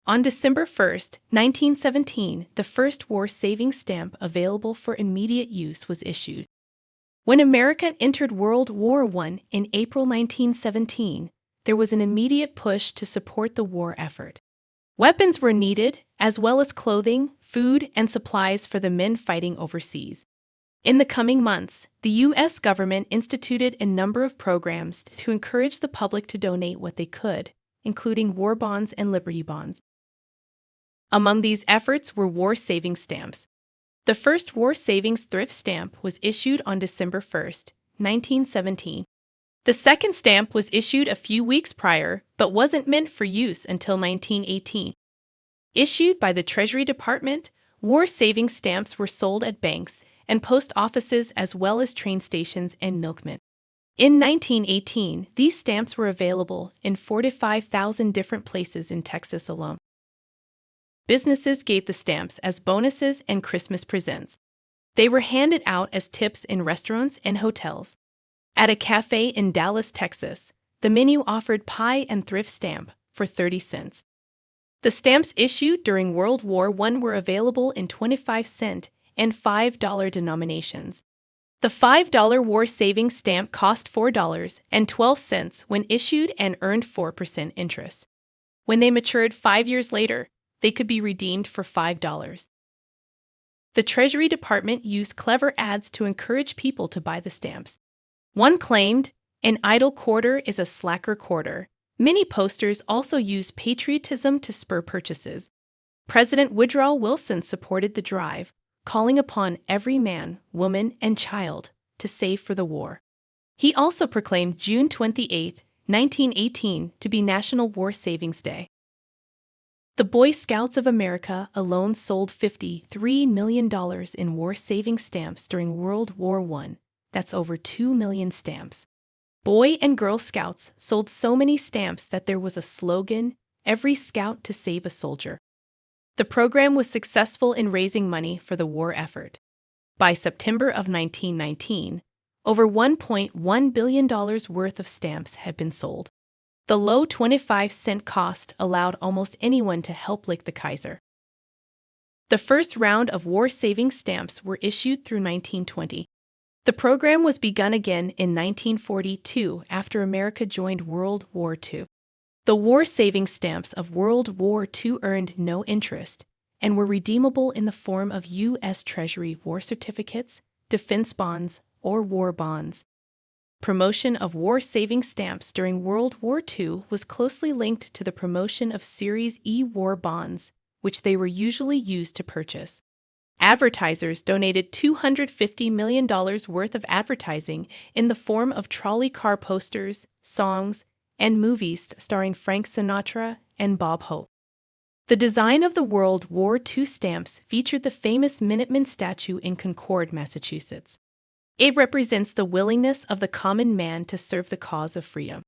On December 1, 1917, the first war savings stamp available for immediate use was issued. When America entered World War I in April 1917, there was an immediate push to support the war effort. Weapons were needed, as well as clothing, food, and supplies for the men fighting overseas. In the coming months, the U.S. government instituted a number of programs to encourage the public to donate what they could, including war bonds and Liberty bonds. Among these efforts were war savings stamps. The first war savings thrift stamp was issued on December 1, 1917. The second stamp was issued a few weeks prior, but wasn't meant for use until 1918. Issued by the Treasury Department, war savings stamps were sold at banks and post offices as well as train stations and milkmen. In 1918, these stamps were available in 45,000 different places in Texas alone. Businesses gave the stamps as bonuses and Christmas presents. They were handed out as tips in restaurants and hotels. At a cafe in Dallas, Texas, the menu offered pie and thrift stamp for 30 cents. The stamps issued during World War I were available in 25-cent and $5 denominations. The $5 war savings stamp cost $4.12 when issued and earned 4% interest. When they matured 5 years later, they could be redeemed for $5. The Treasury Department used clever ads to encourage people to buy the stamps. One claimed, "An idle quarter is a slacker quarter." Many posters also used patriotism to spur purchases. President Woodrow Wilson supported the drive, calling upon every man, woman, and child to save for the war. He also proclaimed June 28, 1918, to be National War Savings Day. The Boy Scouts of America alone sold $53 million in war savings stamps during World War I. That's over 2 million stamps. Boy and Girl Scouts sold so many stamps that there was a slogan, "Every Scout to Save a Soldier." The program was successful in raising money for the war effort. By September of 1919, over $1.1 billion worth of stamps had been sold. The low 25-cent cost allowed almost anyone to help lick the Kaiser. The first round of war savings stamps were issued through 1920. The program was begun again in 1942 after America joined World War II. The war savings stamps of World War II earned no interest and were redeemable in the form of U.S. Treasury war certificates, defense bonds, or war bonds. Promotion of war savings stamps during World War II was closely linked to the promotion of Series E war bonds, which they were usually used to purchase. Advertisers donated $250 million worth of advertising in the form of trolley car posters, songs, and movies starring Frank Sinatra and Bob Hope. The design of the World War II stamps featured the famous Minuteman statue in Concord, Massachusetts. It represents the willingness of the common man to serve the cause of freedom.